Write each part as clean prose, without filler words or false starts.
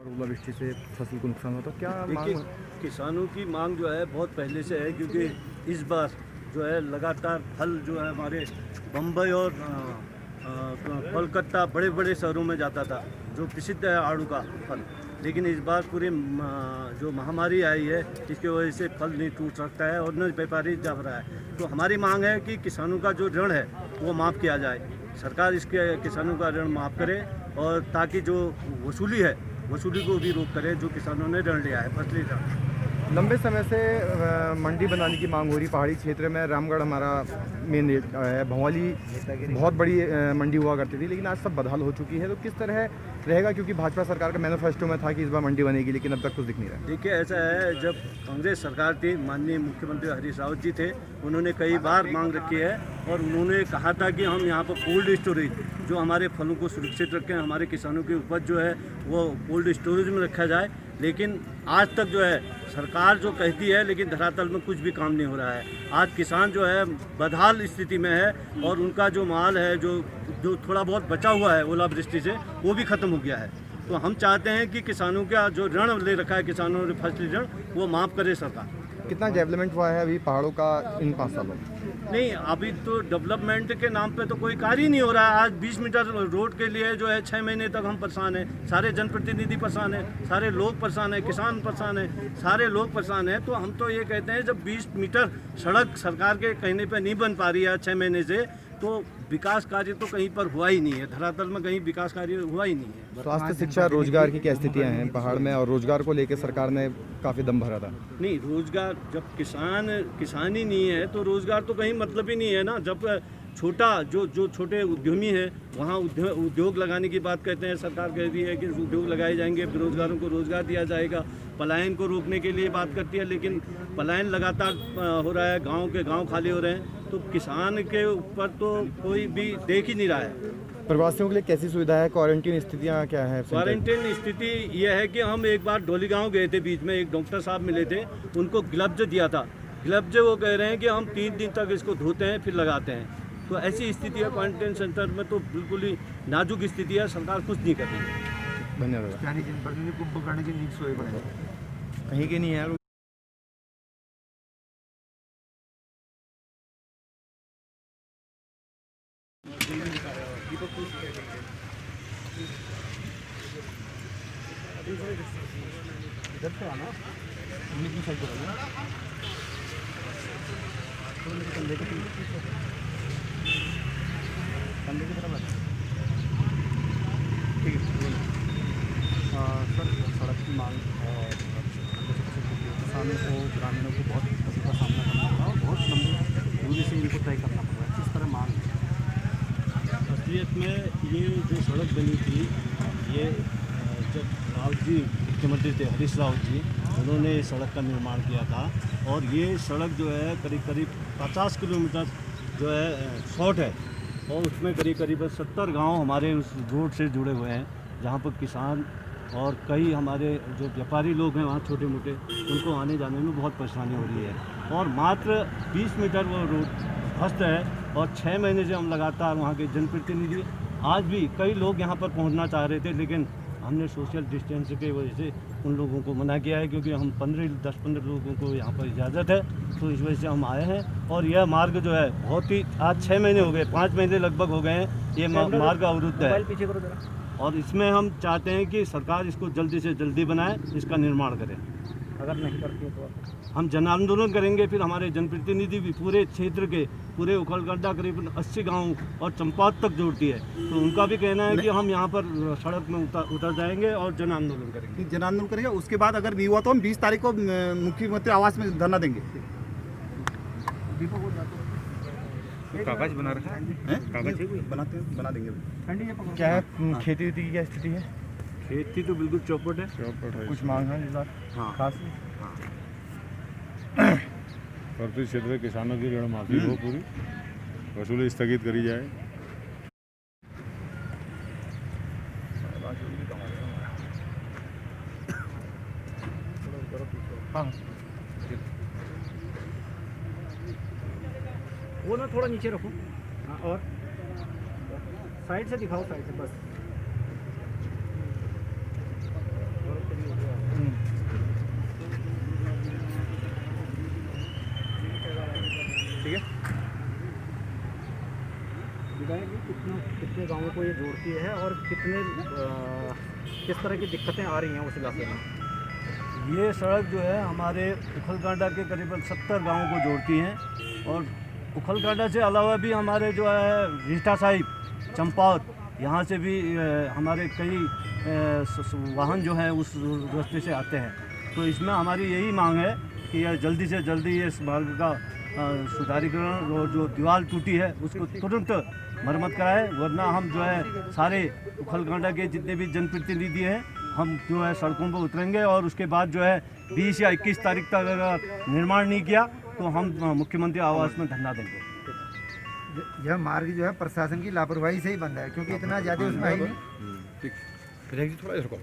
ओलावृष्टि से फसल को नुकसान होता, क्या मांग? देखिए, किसानों की मांग जो है बहुत पहले से है, क्योंकि इस बार जो है लगातार फल जो है हमारे बम्बई और कोलकाता बड़े बड़े शहरों में जाता था, जो प्रसिद्ध है आड़ू का फल। लेकिन इस बार पूरी जो महामारी आई है, इसकी वजह से फल नहीं टूट सकता है और न व्यापारी जा रहा है। तो हमारी मांग है कि किसानों का जो ऋण है वो माफ़ किया जाए, सरकार इसके किसानों का ऋण माफ़ करे, और ताकि जो वसूली को भी रोक करे जो किसानों ने ऋण लिया है, फसली ऋण। लंबे समय से मंडी बनाने की मांग हो रही। पहाड़ी क्षेत्र में रामगढ़ हमारा मेन है, भवाली बहुत बड़ी मंडी हुआ करती थी, लेकिन आज सब बदहाल हो चुकी है। तो किस तरह रहेगा, क्योंकि भाजपा सरकार का मैनिफेस्टो में था कि इस बार मंडी बनेगी, लेकिन अब तक कुछ दिख नहीं रहा। देखिए, ऐसा है, जब कांग्रेस सरकार थी, माननीय मुख्यमंत्री हरीश रावत जी थे, उन्होंने कई बार मांग रखी है और उन्होंने कहा था कि हम यहाँ पर कोल्ड स्टोरेज जो हमारे फलों को सुरक्षित रखें, हमारे किसानों की उपज जो है वो कोल्ड स्टोरेज में रखा जाए। लेकिन आज तक जो है सरकार जो कहती है, लेकिन धरातल में कुछ भी काम नहीं हो रहा है। आज किसान जो है बदहाल स्थिति में है और उनका जो माल है, जो थोड़ा बहुत बचा हुआ है ओलावृष्टि से, वो भी ख़त्म हो गया है। तो हम चाहते हैं कि किसानों का जो ऋण ले रखा है, किसानों ने फसली ऋण, वो माफ़ करे सरकार। कितना डेवलपमेंट हुआ है अभी पहाड़ों का इन 5 सालों में? नहीं, अभी तो डेवलपमेंट के नाम पे तो कोई कार्य ही नहीं हो रहा है। आज 20 मीटर रोड के लिए जो है 6 महीने तक हम परेशान हैं, सारे जनप्रतिनिधि परेशान हैं, सारे लोग परेशान हैं, किसान परेशान हैं, सारे लोग परेशान हैं। तो हम तो ये कहते हैं, जब 20 मीटर सड़क सरकार के कहने पे नहीं बन पा रही है 6 महीने से, तो विकास कार्य तो कहीं पर हुआ ही नहीं है, धरातल में कहीं विकास कार्य हुआ ही नहीं है। स्वास्थ्य, शिक्षा, रोजगार की क्या स्थितियाँ हैं पहाड़ में, और रोजगार को लेकर सरकार ने काफ़ी दम भरा था? नहीं, रोजगार, जब किसान ही नहीं है तो रोजगार तो कहीं मतलब ही नहीं है ना। जब छोटा जो छोटे उद्यमी है, वहाँ उद्योग लगाने की बात कहते हैं, सरकार कहती है कि उद्योग लगाए जाएंगे, बेरोजगारों को रोजगार दिया जाएगा, पलायन को रोकने के लिए बात करती है, लेकिन पलायन लगातार हो रहा है, गाँव के गाँव खाली हो रहे हैं। तो किसान के ऊपर तो कोई भी देख ही नहीं रहा है। प्रवासियों के लिए कैसी सुविधा है, क्वारंटीन स्थितियाँ क्या है? क्वारंटीन स्थिति यह है कि हम एक बार डोली गाँव गए थे, बीच में एक डॉक्टर साहब मिले थे, उनको ग्लव्ज दिया था। ग्लव्ज वो कह रहे हैं कि हम 3 दिन तक इसको धोते हैं फिर लगाते हैं। तो ऐसी स्थिति है क्वारंटीन सेंटर में, तो बिल्कुल ही नाजुक स्थिति है, सरकार कुछ नहीं कर रही है। धन्यवाद। कहीं के नहीं है। इधर से आना, की साइड पर कंधे की तरफ। ठीक है सर, सड़क की मांग है, किसानों को, ग्रामीणों को बहुत दिक्कत का सामना करना पड़ा और बहुत लंबी दूरी से इनको तय करना पड़ रहा है। किस तरह मांग है? असलियत में ये जो सड़क बनी थी, ये जब रावत जी मुख्यमंत्री थे, हरीश रावत जी, उन्होंने इस सड़क का निर्माण किया था। और ये सड़क जो है करीब 50 किलोमीटर जो है शॉर्ट है, और उसमें करीब 70 गांव हमारे उस रोड से जुड़े हुए हैं, जहां पर किसान और कई हमारे जो व्यापारी लोग हैं वहाँ छोटे मोटे, उनको आने जाने में बहुत परेशानी हो रही है। और मात्र 20 मीटर वो रोड ध्वस्त है, और 6 महीने से हम लगातार वहाँ के जनप्रतिनिधि, आज भी कई लोग यहाँ पर पहुँचना चाह रहे थे, लेकिन हमने सोशल डिस्टेंस की वजह से उन लोगों को मना किया है, क्योंकि हम 10-15 लोगों को यहाँ पर इजाज़त है, तो इस वजह से हम आए हैं। और यह मार्ग जो है बहुत ही, आज 6 महीने हो गए, 5 महीने लगभग हो गए हैं, ये मार्ग अवरुद्ध है। और इसमें हम चाहते हैं कि सरकार इसको जल्दी से जल्दी बनाए, इसका निर्माण करे। अगर नहीं करती है तो हम जन आंदोलन करेंगे। फिर हमारे जनप्रतिनिधि भी पूरे क्षेत्र के, पूरे उखलगड्डा करीब 80 गाँव और चंपावत तक जोड़ती है, तो उनका भी कहना है कि हम यहाँ पर सड़क में उतर जाएंगे और जन आंदोलन करेंगे। जन आंदोलन करेंगे, उसके बाद अगर नहीं हुआ तो हम 20 तारीख को मुख्यमंत्री आवास में धरना देंगे। कागज बना रखा है, कागज बना देंगे। क्या है खेती वेती की क्या स्थिति है? खेती तो बिल्कुल चौपट है। कुछ मांग है इस बार? हाँ, खास प्रति क्षेत्र के किसानों की ऋण माफी हो, पूरी वसूली स्थगित करी जाए। हाँ, वो ना थोड़ा नीचे रखो। हाँ, और साइड से दिखाओ, साइड से बस। कितने गाँवों को ये जोड़ती है और कितने किस तरह की दिक्कतें आ रही हैं उस इलाके में? ये सड़क जो है हमारे उखलकांडा के करीबन 70 गांवों को जोड़ती हैं और उखलकांडा से अलावा भी हमारे जो है रीठा साहिब, चंपावत, यहाँ से भी हमारे कई वाहन जो हैं उस रास्ते से आते हैं। तो इसमें हमारी यही मांग है कि यह जल्दी से जल्दी इस मार्ग का सुधारीकरण और जो दीवार टूटी है उसको तुरंत मरम्मत कराए, वरना हम जो है सारे उखलकांडा के जितने भी जनप्रतिनिधि हैं हम जो है सड़कों पर उतरेंगे और उसके बाद जो है 20 या 21 तारीख तक अगर निर्माण नहीं किया तो हम मुख्यमंत्री आवास में धरना देंगे। यह मार्ग जो है प्रशासन की लापरवाही से ही बंद है, क्योंकि इतना ज़्यादा उसमें है नहीं। थोड़ा इधर को।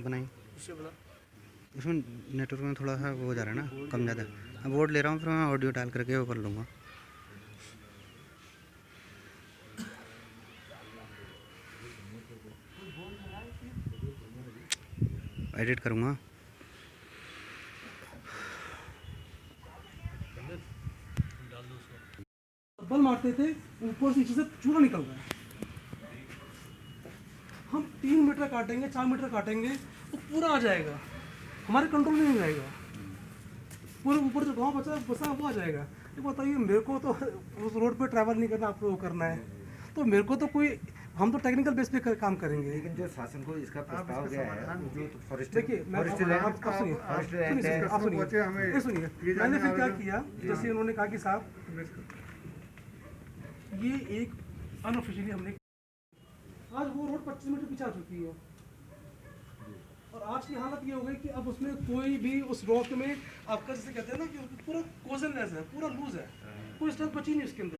बनाई उसमें नेटवर्क में थोड़ा सा वो हो जा रहा है ना, कम ज़्यादा। अब वोट ले रहा हूँ, फिर मैं ऑडियो डाल करके वो कर लूँगा। एडिट करूँगा। बल मारते थे, ऊपर से नीचे से चूड़ा निकल रहा है। हम 3 मीटर काटेंगे, 4 मीटर काटेंगे तो पूरा आ जाएगा, हमारे कंट्रोल में नहीं जाएगा। पूरे ऊपर जो गांव बसा वो आ जाएगा। ये बताइए, मेरे को तो उस रोड पे ट्रैवल नहीं करना, आपको वो करना है, तो मेरे को तो कोई, हम तो टेक्निकल बेस पे काम करेंगे। लेकिन जो शासन को इसका प्रस्ताव गया है, जो फॉरेस्ट देखिए सुनिए, मैंने फिर क्या किया, जैसे उन्होंने कहा कि साहब ये एक अनऑफिशियली हमने, आज वो रोड 25 मीटर पीछे आ चुकी है और आज की हालत ये हो गई कि अब उसमें कोई भी उस रोड में आपका जैसे कहते हैं ना कि पूरा कोजनलेस है, पूरा लूज है, कोई स्ट्रेंथ बची नहीं उसके अंदर।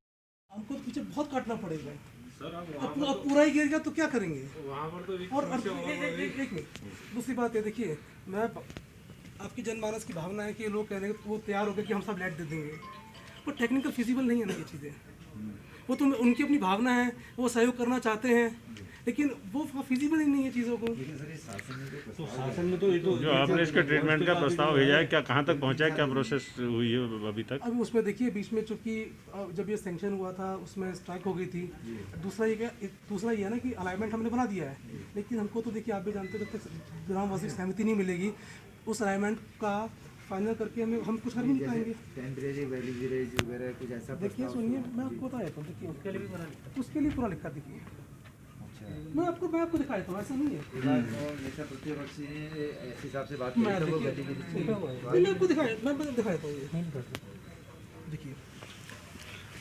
हमको पीछे बहुत काटना पड़ेगा सर। अब पूरा ही गिर गया तो क्या करेंगे वहाँ पर? तो और एक मिनट, दूसरी बात है, देखिए मैं आपकी जनमानस की भावना है कि लोग कह रहे हैं वो तैयार हो गए कि हम सब लाइट दे देंगे, पर टेक्निकल फिजिबल नहीं है ना ये चीज़ें। वो तो उनकी अपनी भावना है, वो सहयोग करना चाहते हैं, लेकिन वो फिजिबल ही नहीं है चीज़ों को। तो शासन में तो जो आपने इसके ट्रीटमेंट का प्रस्ताव भेजा है, क्या कहाँ तक पहुँचा है, क्या प्रोसेस हुई है अभी तक? अभी उसमें देखिए, बीच में चूँकि जब ये सैंक्शन हुआ था उसमें स्ट्राइक हो गई थी। दूसरा ये है ना कि अलाइनमेंट हमने बना दिया है, लेकिन हमको तो देखिए आप भी जानते हैं, जब तक ग्रामवासी सहमति नहीं मिलेगी उस अलाइनमेंट का फाइनल करके हम कुछ कर भी नहीं पाएंगे। टेम्परेरी वैली विलेज वगैरह कुछ ऐसा? देखिए सुनिए, मैं आपको बता देता हूँ, देखिए उसके लिए पूरा लिखा, देखिए मैं आपको दिखा देता हूँ, ऐसा नहीं है। प्रतिपक्षी ने इस हिसाब से बात मैं आपको दिखा देता हूँ। देखिए,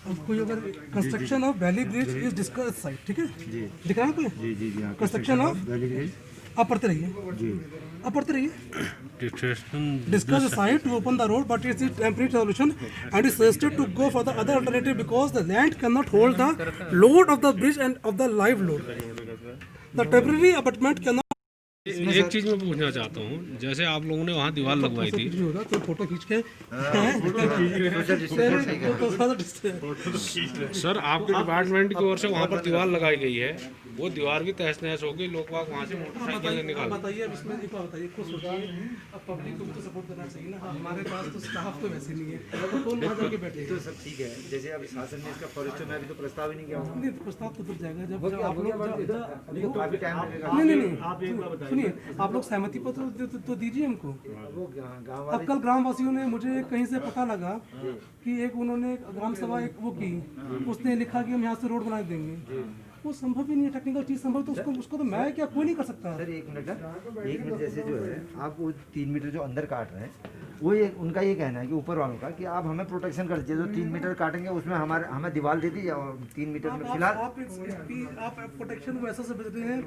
अब कोई अगर construction of valley bridge is discuss site, ठीक है जी, दिख रहा है आपको? जी जी जी, कंस्ट्रक्शन ऑफ वैली ब्रिज, आप पढ़ते रहिए जी, आप पढ़ते रहिए। Discuss the site to open the road, but it's a temporary solution and is suggested to go for the other alternative because the land cannot hold the load of the bridge and of the live load. The temporary abutment cannot. एक चीज मैं पूछना चाहता हूँ, जैसे आप लोगों ने वहाँ दीवार लगवाई थी, तो फोटो खींच के सर आपके डिपार्टमेंट की ओर से वहाँ पर दीवार लगाई गई है, वो दीवार भी तहस नहस हो गई, लोग वहाँ से मोटरसाइकिल निकाल। बताइए, अब इसमें एक बात बताइए, खुद सोचिए, अब पब्लिक को भी तो सपोर्ट करना चाहिए ना। हमारे पास तो स्टाफ तो वैसे नहीं है, तो कौन वहाँ जाके बैठे? तो सब ठीक है, जैसे अभी शासन ने इसका फॉरेस्ट में अभी तो प्रस्ताव ही नहीं किया। नहीं, प्रस्ताव तो तब जाएगा जब आप लोग, काफी टाइम लगेगा। नहीं, सुनिए, आप लोग सहमति पत्र तो दीजिए हमको। अब कल ग्रामवासियों ने, मुझे कहीं से पता लगा कि एक उन्होंने ग्राम सभा एक वो की, उसने लिखा कि हम यहाँ से रोड बना देंगे, वो संभव ही नहीं है, टेक्निकल चीज संभव, तो उसको तो मैं क्या, कोई नहीं कर सकता। सर एक मिनट, जैसे जो है आप वो 3 मीटर जो अंदर काट रहे हैं, वो ये उनका ये कहना है कि ऊपर वालों का कि आप हमें प्रोटेक्शन कर दीजिए, जो 3 मीटर काटेंगे उसमें हमें दीवार दे दीजिए और 3 मीटर में फिलहाल आप प्रोटेक्शन को ऐसा समझ रहे हैं,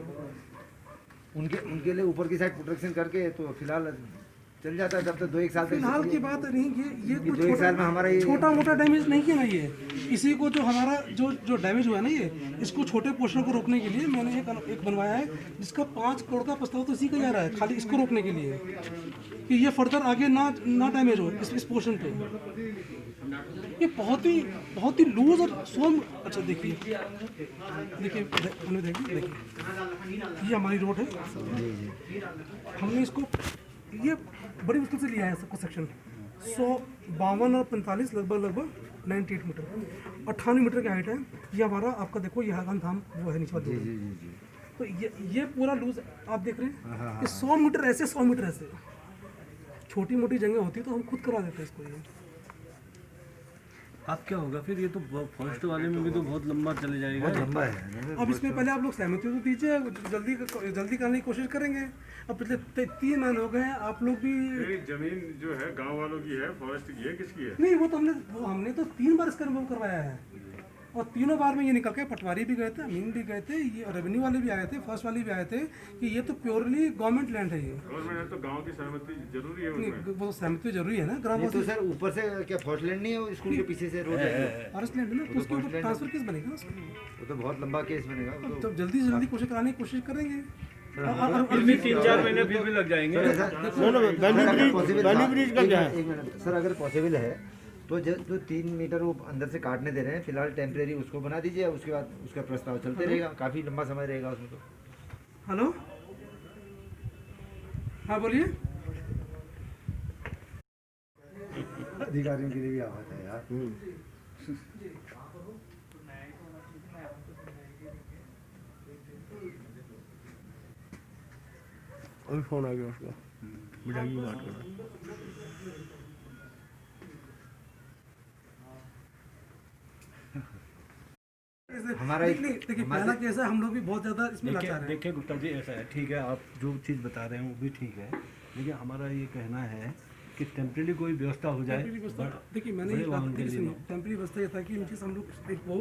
उनके लिए ऊपर की साइड प्रोटेक्शन करके तो फिलहाल चल जाता है तब तो 2-1 साल तक। फिलहाल की बात नहीं ये कुछ 2-1 साल में हमारा ये छोटा मोटा डैमेज नहीं किया ना ये। इसी को जो हमारा जो डैमेज हुआ है ना ये, इसको छोटे पोर्शन को रोकने के लिए मैंने एक बनवाया है जिसका 5 करोड़ का प्रस्ताव तो इसी का जा रहा है, खाली इसको रोकने के लिए कि ये फर्दर आगे ना डैमेज हो इस पोर्शन पे। ये बहुत ही लूज और सोम। अच्छा देखिए ये हमारी रोड है, हमने इसको ये बड़ी मुश्किल से लिया है सबको सेक्शन 152 और 45 लगभग 98 मीटर 98 मीटर की हाइट है। ये हमारा आपका देखो ये हागन धाम वो है नीचे वाला। तो ये पूरा लूज आप देख रहे हैं कि 100 मीटर ऐसे 100 मीटर ऐसे। छोटी मोटी जगह होती तो हम खुद करा देते हैं इसको। ये अब क्या होगा फिर? ये तो फर्स्ट वाले में भी तो बहुत लंबा चले जाएगा। बहुत लंबा है। अब इसमें पहले आप लोग सहमति तो दीजिए, जल्दी करने की कोशिश करेंगे। अब पिछले 3 महीने हो गए हैं, आप लोग भी। जमीन जो है गांव वालों की है, फॉरेस्ट की है, किसकी है? नहीं वो तो हमने तो 3 बार इसका रिमूव करवाया है और तीनों बार में ये निकल के पटवारी भी गए थे, अमीन भी गए थे, ये रेवेन्यू वाले भी आए थे, फर्स्ट वाले भी आए थे कि ये तो प्योरली गवर्नमेंट लैंड है। ये गवर्नमेंट है तो गांव की सहमति जरूरी है नहीं, उसमें। वो सहमति जरूरी है ना। ग्राम ये तो सर ऊपर से क्या फॉरेस्ट लैंड नहीं है, स्कूल के पीछे से रोड है, फॉरेस्ट लैंड है ना, तो उसके ऊपर ट्रांसफर केस बनेगा उसका। वो तो बहुत लंबा केस बनेगा। वो तो तो जल्दी से जल्दी कोशिश कराने की कोशिश करेंगे। 3-4 महीने फिर भी लग जाएंगे। सर अगर पॉसिबल है तो जो 3 मीटर वो अंदर से काटने दे रहे हैं फिलहाल टेम्परेरी उसको बना दीजिए, उसके बाद उसका प्रस्ताव चलते रहेगा, काफ़ी लंबा समय रहेगा उसमें। तो हेलो हाँ बोलिए। अधिकारियों के लिए भी आवाज़ है यार। अभी फोन आ गया उसका, मिठाई की बात कर। हमारा देखिए पहला केस है, हम लोग भी बहुत ज़्यादा इसमें लाचार हैं। देखिए गुप्ता जी ऐसा है, ठीक है आप जो चीज़ बता रहे हैं वो भी ठीक है, लेकिन हमारा ये कहना है कि टेम्परेरी कोई व्यवस्था हो जाए। देखिए मैंने ये बात सुनी, टेम्परेरी व्यवस्था ये था कि नीचे से हम लोग एक वो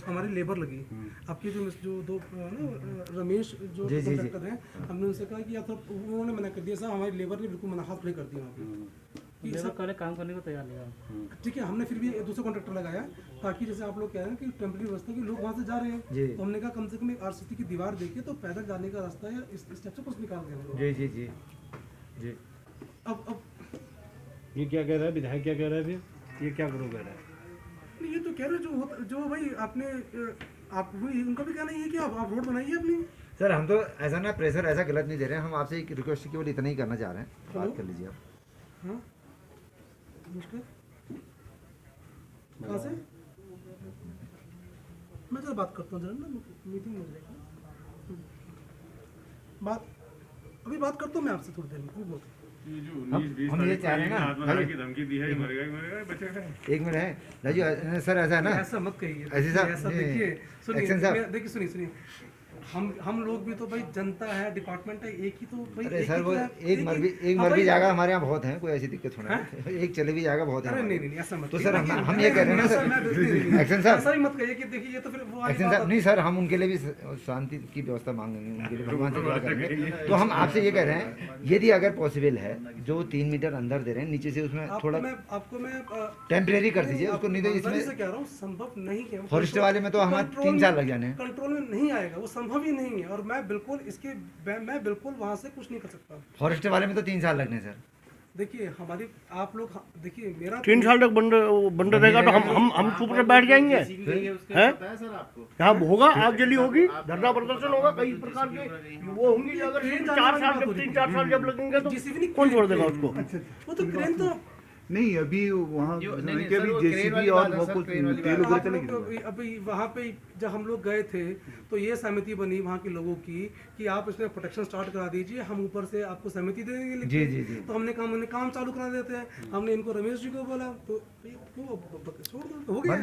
हमारी लेबर लगी आपके जो 2 रमेश जो कॉन्ट्रैक्टर हैं, हमने उनसे कहा कि या तो उन्होंने मना कर दिया साहब, हमारी लेबर ने बिल्कुल मना हाथ खड़े कर दिया वहाँ पे काम करने को तैयार नहीं। ठीक है, हमने फिर भी दूसरा कॉन्ट्रैक्टर लगाया ताकि जैसे आप लोग कह रहे हैं कि टेम्परेरी व्यवस्था के लोग वहाँ से जा रहे हैं, तो हमने कहा कम से कम एक RCC की दीवार देखिए तो पैदल जाने का रास्ता या इस स्टेप से कुछ निकाल दें। जी। अब ये क्या कह रहा है विधायक, क्या कह रहा है फिर? ये क्या करो कह रहा है? नहीं ये तो कह रहे जो भाई आपने आप वही उनका भी कहना है कि आप रोड बनाइए अपनी। सर हम तो ऐसा ना प्रेशर ऐसा गलत नहीं दे रहे हैं, हम आपसे एक रिक्वेस्ट केवल इतना ही करना चाह रहे हैं, बात कर लीजिए आप। हाँ नमस्कार, कहाँ से? मैं जरा बात करता हूँ जरा ना, मीटिंग में जाएगा बात, अभी बात करता हूँ मैं आपसे थोड़ी देर में। अभी बोलते ये जो 19-20 हम ये चाह रहे हैं ना, आत्महत्या की धमकी दी है, मरेगा ही मरेगा, बचेगा। एक मिनट है राजू सर, ऐसा है ना, ऐसा मत कहिए, ऐसे साहब, ऐसा देखिए एक्शन साहब। सुनिए, देखिए सुनिए हम लोग भी तो भाई जनता है, डिपार्टमेंट है, एक ही तो भाई। अरे सर वो एक मर भी जाएगा हमारे यहाँ बहुत है, कोई ऐसी दिक्कत थोड़ा है, एक चले भी जाएगा बहुत है। अरे नहीं ऐसा मत। तो सर हम ये कह रहे हैं ना सर, एक्शन साहब ऐसा ही मत कहिए कि देखिए ये तो फिर वो एक्शन साहब, नहीं सर हम उनके लिए भी शांति की व्यवस्था मांगेंगे, उनके लिए भगवान से दुआ करेंगे। तो हम आपसे ये कह रहे हैं यदि अगर पॉसिबल है जो 3 मीटर अंदर दे रहे हैं नीचे से उसमें थोड़ा आपको मैं टेम्परेरी कर दीजिए उसको, नहीं तो इसमें से कह रहा हूँ संभव नहीं है। फॉरेस्ट वाले में तो हमारे 3 साल लग जाने हैं, कंट्रोल में नहीं आएगा, वो संभव ही नहीं है। और मैं बिल्कुल वहाँ से कुछ नहीं कर सकता। फॉरेस्ट वाले में तो 3 साल लगने सर। देखिए हमारी आप लोग देखिए मेरा 3 साल तक बंद रहेगा तो हम चुप कर बैठ जाएंगे हैं? यहाँ होगा आगजनी होगी, धरना प्रदर्शन होगा, कई प्रकार के वो होंगी। अगर 3-4 साल जब लगेंगे तो कौन छोड़ देगा उसको? वो तो क्रेन तो नहीं अभी वहाँ JCB और वो कुछ तेल वगैरह चलेगी। अभी वहाँ पे जब हम लोग गए थे तो ये सहमति बनी वहाँ के लोगों की कि आप इसमें प्रोटेक्शन स्टार्ट करा दीजिए, हम ऊपर से आपको सहमति दे देंगे। जी। तो हमने काम चालू करा देते हैं। हमने इनको रमेश जी को बोला तो छोड़ दो, हो गया।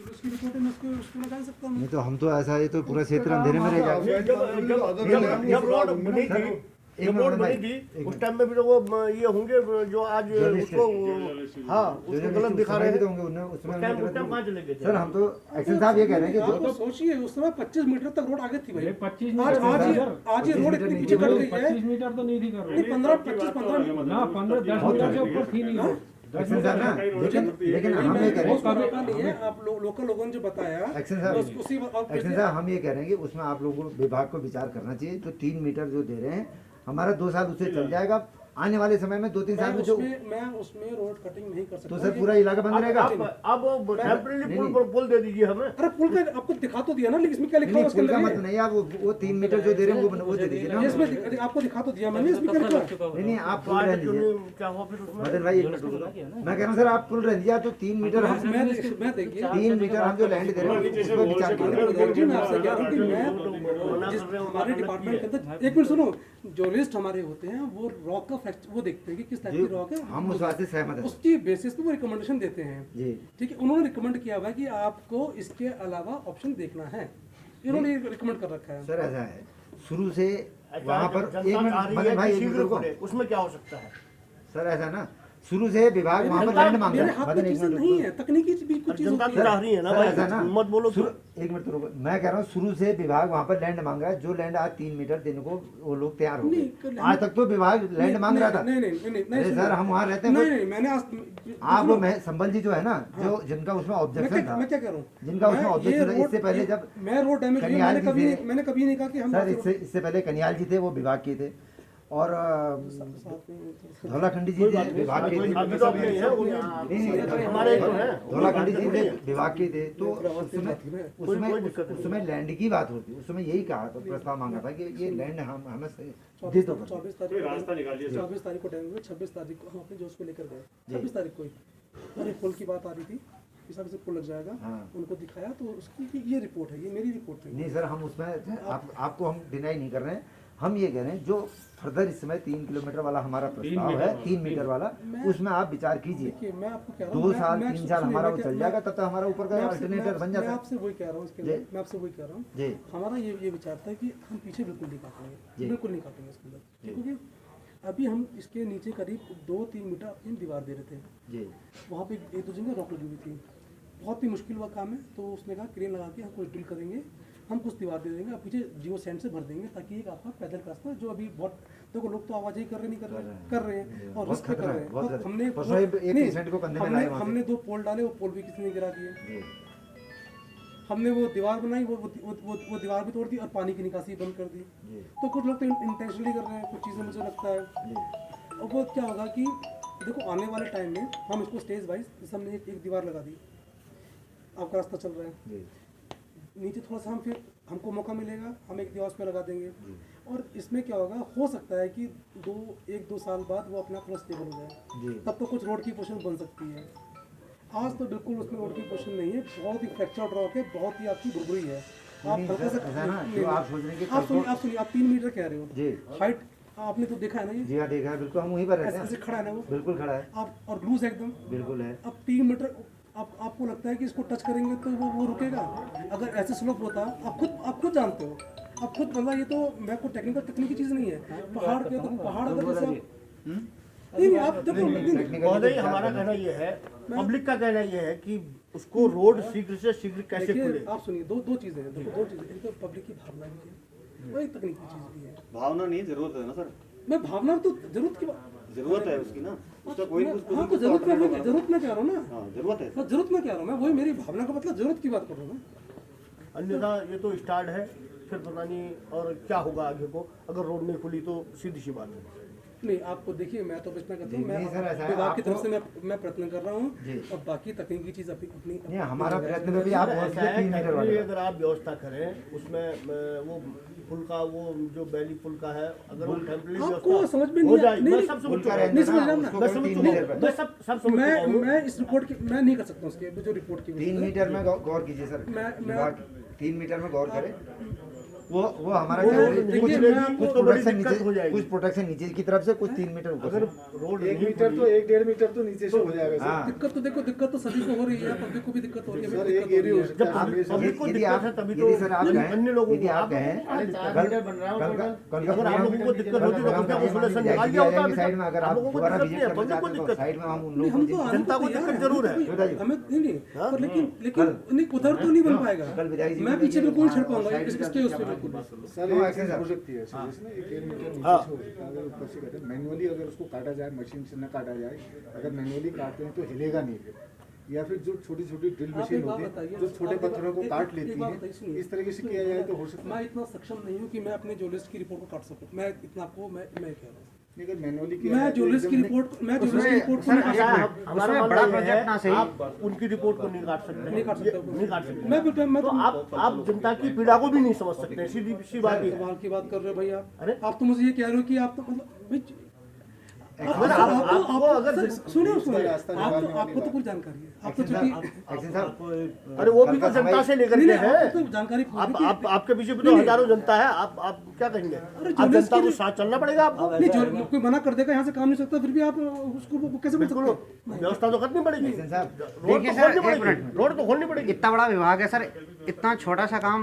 उसकी रिपोर्ट में उसको लगा सकता हूँ। नहीं तो हम तो ऐसा है तो पूरा क्षेत्र अंधेरे में रह जाएगा। एक जब मिनट रोड बनी भाई, थी उस टाइम में भी तो वो ये होंगे जो आज उसको हाँ उसको गलत दिखा रहे हैं। होंगे उन्हें उस टाइम कहाँ चले गए थे? सर हम तो एक्शन साहब ये कह रहे हैं कि आप तो सोचिए उस समय 25 मीटर तक रोड आगे थी भाई। 25 आज ये रोड इतनी पीछे कट गई है। 25 मीटर तो नहीं थी कर 15 ना 15-10 मीटर से ऊपर थी नहीं। एक्शन साहब ना, लेकिन हम ये कह रहे हैं नहीं है। आप लोकल लोगों ने जो बताया एक्शन साहब, उसी एक्शन साहब हम ये कह रहे हैं कि उसमें आप लोगों को विभाग को विचार करना चाहिए। जो 3 मीटर जो दे रहे हैं हमारा 2 साल उससे चल जाएगा, आने वाले समय में 2-3 साल में जो मैं उसमें रोड कटिंग नहीं कर सकता। तो सर पूरा इलाका बंद रहेगा। अब टेम्परेरी पुल दे दीजिए हमें। अरे पुल का आपको दिखा तो दिया ना, लेकिन इसमें क्या लिखा हुआ उसके पुल का अंदर? मतलब नहीं, आप वो 3 मीटर जो दे रहे हैं वो दे दीजिए ना। इसमें आपको दिखा तो दिया मैंने, इसमें क्या लिखा है? नहीं आप पुल रह लीजिए। क्या हुआ फिर उसमें? मदन भाई एक मिनट रुको। मैं कह रहा हूँ सर आप पुल रह दिया तो 3 मीटर मैं देखिए 3 मीटर हम जो लैंड दे रहे हैं उस पर विचार कीजिए। मैं आपसे कह रहा हूँ कि मैं हमारे डिपार्टमेंट के अंदर, एक मिनट सुनो, जो लिस्ट हमारे होते हैं वो रॉक का फ्रैक्चर वो देखते हैं कि किस टाइप की रॉक है, हम उस बात से सहमत हैं उसकी बेसिस पे वो रिकमेंडेशन देते हैं। जी। ठीक है, उन्होंने रिकमेंड किया हुआ है कि आपको इसके अलावा ऑप्शन देखना है, इन्होंने रिकमेंड कर रखा है। सर ऐसा है शुरू से वहाँ पर जनता एक मिनट चाह रही है मदन भाई कि एक मिनट शीघ्र रुको। खोले, उसमें क्या हो सकता है? सर ऐसा ना शुरू से विभाग वहाँ पर लैंड मांग रहा मेरे है। हाथ में मदन एक चीजें मिनट नहीं रुको। है, तकनीकी भी कुछ चीज जनता होती तो है। चाह रही है ना सर, भाई, ऐसा ना मत बोलो। एक मिनट तो रुको, मैं कह रहा हूँ शुरू से विभाग वहाँ पर लैंड मांग रहा है। जो लैंड आज 3 मीटर देने को वो लोग तैयार हो गए। आज तक तो विभाग लैंड मांग रहा था। नहीं सर हम वहाँ रहते हैं। नहीं मैंने आज आप वो संबल जी जो है ना, जो जिनका उसमें ऑब्जेक्शन था, मैं क्या कह रहा हूँ, जिनका उसमें ऑब्जेक्शन था, इससे पहले जब मैं रोड डैमेज कन्याल जी थे, मैंने कभी नहीं कहा कि हम सर इससे पहले कन्याल जी थे, वो विभाग के थे, और धौलाखंडी जी थे विभाग के थे। अभी तो अपने ही है, नहीं हमारे तो हैं। धौलाखंडी जी थे विभाग के थे। तो उसमें लैंड की बात होती, उसमें यही कहा तो प्रस्ताव मांगा था कि ये लैंड हम हमें दे दो। 24 तारीख को टाइम हुआ, 26 तारीख को हम अपने जोश को लेकर गए। 26 तारीख को अरे पुल की बात आ रही थी, इस हिसाब से पुल लग जाएगा। उनको दिखाया तो उसकी ये रिपोर्ट है, ये मेरी रिपोर्ट है। नहीं सर हम उसमें आपको हम डिनाई नहीं कर रहे हैं। हम ये कह रहे हैं जो फर्दर इस समय 3 किलोमीटर वाला हमारा प्रस्ताव है, 3 मीटर वाला, उसमें आप विचार कीजिए। मैं आपको कह रहा हूँ 2 साल 3 साल हमारा वो चल जाएगा, तब तक हमारा ऊपर का अल्टरनेटर बन जाता है। मैं आपसे वही कह रहा हूँ, इसके लिए मैं आपसे वही कह रहा हूँ जी। हमारा ये विचार था कि हम पीछे बिल्कुल नहीं काटेंगे, बिल्कुल नहीं काटेंगे इसके अंदर, क्योंकि अभी हम इसके नीचे करीब 2-3 मीटर अपनी दीवार दे रहे थे जी। वहाँ पे एक दो जगह रॉक लगी हुई थी, बहुत ही मुश्किल हुआ काम है। तो उसने कहा क्रेन लगा के हम कुछ ड्रिल करेंगे, हम कुछ दीवार दे देंगे, आप पीछे जियो सैंड से भर देंगे, ताकि एक आपका पैदल रास्ता जो अभी बहुत देखो लोग तो आवाजाही कर रहे नहीं कर रहे हैं और रिस्क कर रहे हैं। हमने 2 पोल डाले, वो पोल भी किसी ने गिरा दिए। हमने वो दीवार बनाई, वो दीवार भी तोड़ दी और पानी की निकासी बंद कर दी। तो कुछ लोग तो इंटेंशनली कर रहे हैं, कुछ चीज़ें मुझे लगता है। और वो क्या होगा कि देखो आने वाले टाइम में हम इसको स्टेज वाइज, जैसे हमने एक दीवार लगा दी, आपका रास्ता चल रहा है, नीचे थोड़ा सा हम फिर हमको मौका मिलेगा, हम एक दीवार पे लगा देंगे। और इसमें क्या होगा, हो सकता है कि 1-2 साल बाद वो अपना थोड़ा स्टेबल हो जाए, तब तो कुछ रोड की पोजीशन बन सकती है। आज तो बिल्कुल उसमें रोड की पोजीशन नहीं है, बहुत ही फ्रैक्चर्ड रॉक है, बहुत ही आपकी बुरबुरी है। आप हल्का सा आप सोच रहे हैं आप सुनिए, आप 3 मीटर कह रहे हो हाइट, आपने तो देखा है ना ये? जी हाँ देखा है, बिल्कुल हम वहीं पर रहते हैं। ऐसे खड़ा है ना वो, बिल्कुल खड़ा है, आप और लूज एकदम बिल्कुल है। अब 3 मीटर आपको लगता है कि इसको टच करेंगे तो वो रुकेगा? अगर ऐसे स्लोप होता, आप खुद जानते हो, आप खुद मतलब ये तो मैं कोई तकनीकी चीज़ नहीं है। पहाड़ पे तो पहाड़ अगर जैसे नहीं आप देखो, महोदय हमारा कहना ये है, पब्लिक का कहना ये है कि उसको रोड शीघ्र से शीघ्र कैसे खुले। आप सुनिए, दो चीज़ें हैं, देखो 2 चीज़ें, एक तो पब्लिक की भावना भी है, वही तकनीकी चीज़ भी है। भावना नहीं, जरूरत है ना सर, मैं भावना तो जरूरत की जरूरत है उसकी ना, उसका कोई हाँ तो जरूरत में कह रहा हूँ ना, हाँ जरूरत है, जरूरत में कह रहा हूँ मैं, वही मेरी भावना का मतलब जरूरत की बात कर रहा हूँ ना। अन्यथा ये तो स्टार्ट है, फिर पता नहीं और क्या होगा आगे को, अगर रोड नहीं खुली तो सीधी सी बात है। नहीं आपको देखिए, मैं तो बचना करता हूँ, मैं विभाग की तरफ से मैं प्रयत्न कर रहा हूँ, और बाकी तकनीकी चीज़ अपनी हमारा प्रयत्न में भी आप अगर आप व्यवस्था करें उसमें वो पुल का, वो जो बैली पुल का है, अगर वो टेम्परेरी आपको समझ में हो नहीं जाए, मैं सब समझ मैं इस रिपोर्ट की मैं नहीं कर सकता उसके जो रिपोर्ट की 3 मीटर में गौर कीजिए सर, 3 मीटर में गौर करें। वो हमारा वो क्या है, देखिए, कुछ मैं कुछ तो बड़ी प्रोटेक्शन दिक्कत हो नीचे, जाएगी। कुछ प्रोटेक्शन नीचे की तरफ से, कुछ 3 मीटर ऊपर अगर से। रोड 1 नहीं मीटर तो खुली- 1-1.5 मीटर तो नीचे से हो जाएगा हाँ। दिक्कत तो देखो, दिक्कत तो सभी को हो रही है, पब्लिक को भी दिक्कत हो रही है, सर, हमें भी एक दिक्कत हो रही एरिया है। जब आप पब्लिक को यदि दिक्कत आप है तभी यदि तो सर आप अन्य कहें, लोगों यदि को आप कहें अगर आप लोगों को दिक्कत होती तो कृपया वो सोल्यूशन निकाल दिया होता अभी साइड में, तक। अगर आप आप लोगों को दोबारा दिक्कत विजिट नहीं है, करना पब्लिक को चाहते हैं तो दिक्कत साइड में हम उन नहीं, लोगों हम को तो आने जनता को तैयार दिक्कत हैं, जरूर है। बताइए। हमें नहीं हाँ? पर लेकिन नहीं उधर तो नहीं बन पाएगा। कल विधायक जी मैं ने पीछे देखिए, बिल्कुल छड़ वहाँ पाऊंगा साइड इसके में उस पे बिल्कुल। सर नो, एक एक्शन चीज़ सर। हो सकती है सर, इसमें 1 मीटर नीचे हाँ। से हो सकता है, अगर ऊपर से कहते हैं मैनुअली अगर उसको काटा जाए, मशीन से न काटा जाए, अगर मैनुअली काटते हैं तो हिलेगा नहीं फिर, या फिर जो छोटी छोटी ड्रिल आप मशीन एक बात होती है बताइए, जो छोटे आप एक पत्थरों को बात- काट एक लेती बात है, बताइए, सुनिए। इस तरीके से किया जाए तो हो सकता है। मैं इतना सक्षम नहीं हूँ कि मैं अपने ज्वेलर्स की रिपोर्ट को काट सकूं। मैं इतना आपको मैं कह रहा हूँ, नहीं, अगर मैनुअली किया मैं जाए तो ज्वेलर्स की एकदम- रिपोर्ट मैं ज्वेलर्स की रिपोर्ट को नहीं काट सकता। हमारा उसमें मानना बड़ा ये प्रोजेक्ट है, ना सही। आप उनकी रिपोर्ट को नहीं काट सकते, नहीं काट सकते। नहीं काट सकते। मैं तो आप जनता की पीड़ा को भी नहीं समझ सकते, सीधी सी बात ये है। सवाल की बात कर रहे हो भाई आप। अरे? आप तो मुझे ये कह रहे हो कि आप तो मतलब भाई अगर आपको अगर सुनिए रास्ता निकालने आपको वाली तो बात। कुछ जानकारी है। आप तो एक्शन चूंकि साहब, एक्शन साहब, अरे वो भी तो जनता से लेकर नहीं के नहीं, है। आपको तो जानकारी आप आपके पीछे भी तो हजारों जनता है, आप क्या कहेंगे? आप ज्वेलर्स जनता की- को साथ चलना पड़ेगा आपको। नहीं जो कोई मना कर देगा यहाँ से काम नहीं सकता, फिर भी आप उसको वो कैसे बोल बिल्कुल सकते हो? व्यवस्था तो करनी पड़ेगी, एक्शन साहब, रोड तो खोलनी पड़ेगी, रोड तो खोलनी पड़ेगी। इतना बड़ा विभाग है सर, इतना छोटा सा काम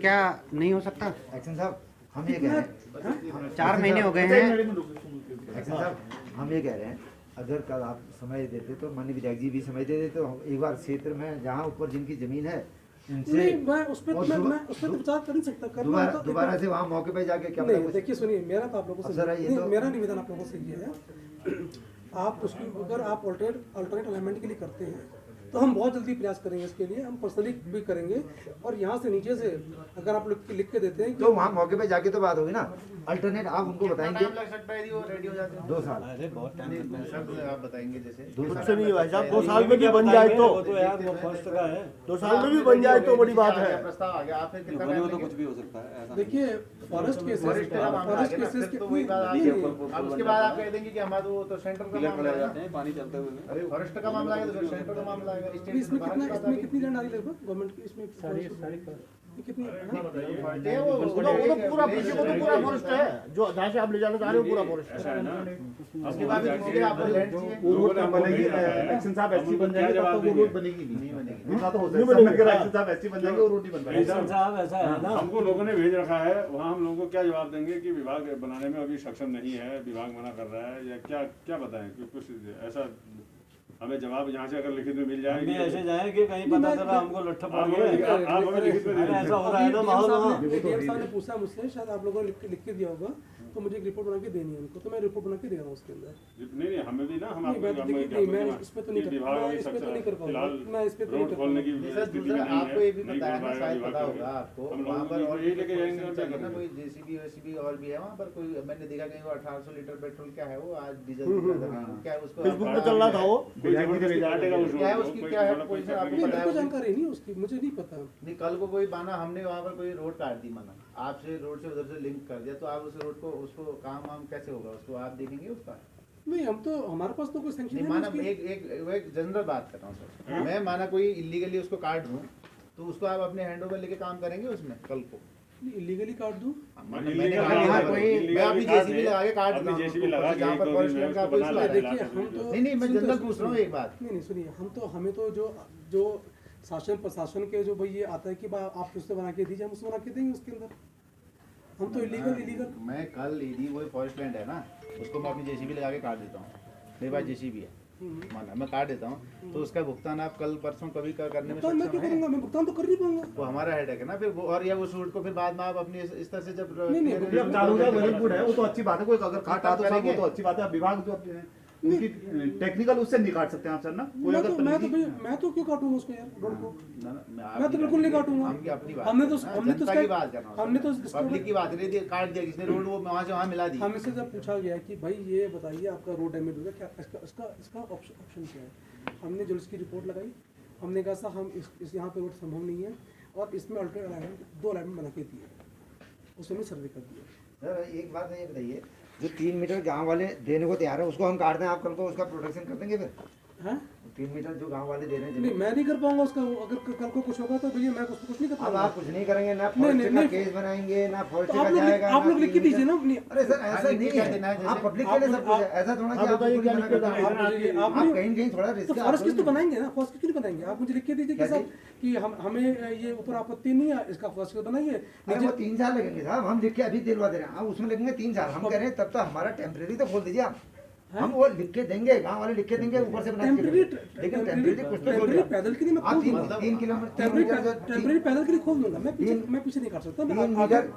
क्या नहीं हो सकता? एक्शन साहब, हम ये कह रहे हैं, 4 महीने हो गए हैं। एक्शन साहब, हम ये कह रहे हैं, अगर कल आप समय देते तो माननीय विधायक जी भी समय दे देते तो हम एक बार क्षेत्र में जहाँ ऊपर जिनकी जमीन है उनसे नहीं मैं उस पर और मैं उस पर तो विचार कर नहीं सकता। करना दोबारा होता- दोबारा से वहाँ मौके पे जाके क्या नहीं पता देखिए सुनिए, मेरा तो आप लोगों अब से जरा ये नहीं, तो- मेरा निवेदन आप लोगों से ये है आप उसकी अगर आप अल्टरनेट अलाइनमेंट के लिए करते हैं तो हम बहुत जल्दी प्रयास करेंगे इसके लिए, हम पर्सनली भी करेंगे। और यहाँ से नीचे से अगर आप लोग लिख के देते हैं कि तो वहाँ मौके पे जाके तो बात होगी ना। अल्टरनेट आप उनको बताएंगे, 2 साल, अरे बहुत टाइम आप बताएंगे जैसे 2 कुछ साल। नहीं भाई साहब, 2 साल में भी बन जाए तो, तो यार वो फर्स्ट का है। 2 साल में भी बन जाए तो बड़ी बात है। प्रस्ताव आ गया, आपने कितना टाइम लगे? कुछ भी हो सकता है ऐसा। देखिए फॉरेस्ट केसेस फॉरेस्ट का मामला आ गया ना, केसेस फिर के तो वही बात आ नहीं, गई। नहीं, अब उसके बाद आप कह देंगे कि हमारा वो तो सेंटर का मामला है। पानी चलते हुए अरे फॉरेस्ट का मामला है तो फिर सेंटर का मामला आएगा। स्टेट इसमें बाहर कितना की बात आ इसमें गई। कितनी लैंड आ रही लगभग गवर्नमेंट की इसमें कितनी फॉरेस्ट है वो वो तो पूरा पीछे को तो पूरा फॉरेस्ट है, जो जहाँ से आप ले जाना चाह रहे हो पूरा फॉरेस्ट है। ऐसा है ना, उसके बाद भी आपको लैंड चाहिए। वो रोड कब बनेगी? एक्शन साहब ऐसी बन जाएगी तब तो वो रोड बनेगी नहीं बनेगी। इतना तो हो नहीं सकता बनेगी। है अगर एक्शन साहब ऐसी बन जाएंगे वो रोड नहीं बन पाएगी। साहब ऐसा है ना, हमको लोगों ने भेज रखा है, वहाँ हम लोगों को क्या जवाब देंगे कि विभाग बनाने में अभी सक्षम नहीं है, विभाग मना कर रहा है, या क्या क्या बताएं कि कुछ ऐसा हमें जवाब यहाँ से अगर लिखित में मिल जाए हम भी ऐसे जाए कि कहीं पता चला हमको लट्ठा पड़ गया। आप हमें लिखित में दे अरे दीजिए। ऐसा हो रहा है ना माहौल वहाँ। डीएम साहब ने पूछा मुझसे, शायद आप लोगों ने लिख के दिया होगा, तो मुझे एक रिपोर्ट बना के देनी है उनको, तो मैं रिपोर्ट बना के दे रहा हूँ उसके अंदर। नहीं हमें भी ना, हम नहीं, मैं तो देखिए, नहीं, मैं इसमें तो नहीं कर विभाग मैं अभी इसमें तो सक्षम नहीं कर पाऊंगा। फिलहाल मैं इसमें तो नहीं रोड कर खोलने की सर स्थिति में दूसरा नहीं आपको है, ये भी नहीं पता है खोल ना, पाएगा शायद विभाग पता करके। होगा आपको हम वहाँ लोगों पर को और यही लेके जाएंगे और क्या ना करेंगे? कोई जेसीबी वेसीबी और भी है वहाँ पर कोई, मैंने देखा कहीं वो 1800 लीटर पेट्रोल क्या है वो आज डीजल क्या है उसको फेसबुक पे चल रहा था वो। कोई जबरदस्ती काटेगा उसको, क्या है उसकी कोई क्या है मतलब पोजीशन पैसा आपको नहीं, पता मेरे को है? जानकारी नहीं उसकी, मुझे नहीं पता। नहीं कल को कोई माना हमने वहाँ पर कोई रोड काट दी माना आपसे रोड से उधर से लिंक कर दिया तो आप उस रोड को उसको काम वाम कैसे होगा उसको आप देखेंगे उसका? नहीं हम तो हमारे पास तो कोई सैंक्शन नहीं है माना नहीं एक जनरल बात कर रहा हूँ सर, मैं माना कोई इलीगली उसको काट दूँ तो उसको आप अपने हैंड ओवर लेके काम करेंगे उसमें कल को? इलीगली काट दूं। मैं अभी जेसीबी लगा के काट अपनी दूँ JCB लगा के जहाँ पर एक दो फॉरेस्ट दिन में लैंड का उसको कोई बना इशू है। लेना। देखिए हम तो नहीं मैं जनरल पूछ रहा हूँ एक बात। नहीं सुनिए, हम तो हमें तो जो शासन प्रशासन के जो भाई ये आता है कि आप उससे बना के दीजिए, हम उससे बना के देंगे उसके अंदर। हम तो इलीगल मैं कल यदि वो फॉरेस्ट लैंड है ना उसको मैं अपनी जेसीबी लगा के काट देता हूँ, मेरे पास जेसीबी है माना मैं काट देता हूँ तो उसका भुगतान आप कल परसों कभी करने में भुगतान मैं सक्षम क्यों है? करूंगा, मैं भुगतान तो कर नहीं पाऊंगा। वो हमारा हेडेक है ना फिर वो, और या उस रूट को फिर बाद में आप अपनी इस तरह से जब नहीं, clear- चालू clear- वेलपुर है वो तो अच्छी बात है, कोई अगर काटा तो सब वो तो अच्छी बात है। विभाग जो उनकी टेक्निकल उससे नहीं काट सकते आप सर ना, कोई अगर मैं तो क्यों काटूंगा उसको यार रोड को? ना, ना, मैं तो बिल्कुल नहीं काटूंगा। हम अपनी बात हमने तो कर रहे हैं, हमने तो जनता की बात कर रहा हूँ हमने तो पब्लिक की बात नहीं थी, काट दिया किसने रोड वो वहाँ से वहाँ मिला दी। हमसे जब पूछा गया कि भाई ये बताइए आपका रोड डैमेज हो गया क्या, इसका ऑप्शन क्या है? हमने जो इसकी रिपोर्ट लगाई, हमने कहा सर हम इस यहाँ पे रोड संभव नहीं है और इसमें अल्टरनेट अलाइनमेंट 2 अलाइनमेंट बना के दिए, उसमें हमने सर्वे कर दिया। सर एक बात ये बताइए, जो 3 मीटर गांव वाले देने को तैयार है उसको हम काट दें, आप कल को उसका प्रोटेक्शन कर देंगे फिर? हैं? 3 मीटर जो गांव वाले दे रहे हैं नहीं, मैं नहीं कर पाऊंगा उसका। अगर कल को कुछ होगा तो भैया मैं उसको कुछ नहीं कर अब पाऊंगा। आप कुछ नहीं करेंगे ना, नहीं, फॉरेस्ट का नहीं। केस बनाएंगे ना, फॉरेस्ट तो का जाएगा आप लोग लिख के दीजिए ना। अरे सर ऐसा नहीं है, आप पब्लिक के लिए सब कुछ है, ऐसा थोड़ा कि आप बताइए क्या मना करते हैं। आप आप कहीं कहीं थोड़ा तो रिस्क फॉरेस्ट किस तो बनाएंगे ना, फॉरेस्ट क्यों नहीं बनाएंगे? आप मुझे लिख के दीजिए कि क्या साहब कि हमें ये ऊपर आपत्ति नहीं है, इसका फॉरेस्ट बनाइए। अरे वो 3 साल लगेंगे साहब, हम लिख के अभी दिलवा दे रहे हैं, अब उसमें लगेंगे 3 साल। हम कह रहे हैं तब तो हमारा टेम्परेरी तो खोल दीजिए आप, हम वो लिख के देंगे, गांव वाले लिख के देंगे ऊपर से बना के। लेकिन टेम्परेरी कुछ तो खोल पैदल के लिए मैं खोल दूंगा। 3 किलोमीटर टेम्परेरी पैदल के लिए खोल दूंगा मैं, पीछे नहीं कर सकता।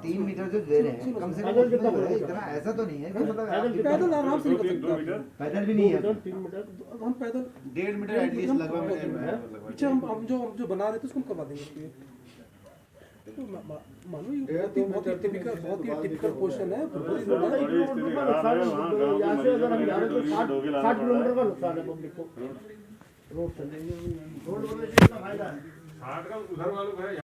3 मीटर जो दे रहे हैं कम से कम उसमें जो है, इतना ऐसा तो नहीं है कि मतलब आप पैदल आराम से निकल 2 मीटर पैदल भी नहीं है। 3 मीटर हम पैदल 1.5 मीटर एटलीस्ट लगभग पीछे हम जो बना रहे थे उसको हम करवा देंगे। देखो मानो ये बहुत ही टिपिकल क्वेश्चन है। बड़ी स्थिति खराब है वहाँ गाँव यहाँ से अगर हम जा रहे हैं तो डोगी 60 लाना किलोमीटर का नुकसान है पब्लिक को। रोड चलेंगे, रोड बनने से इसका फायदा है। 60 का उधर वालों को है।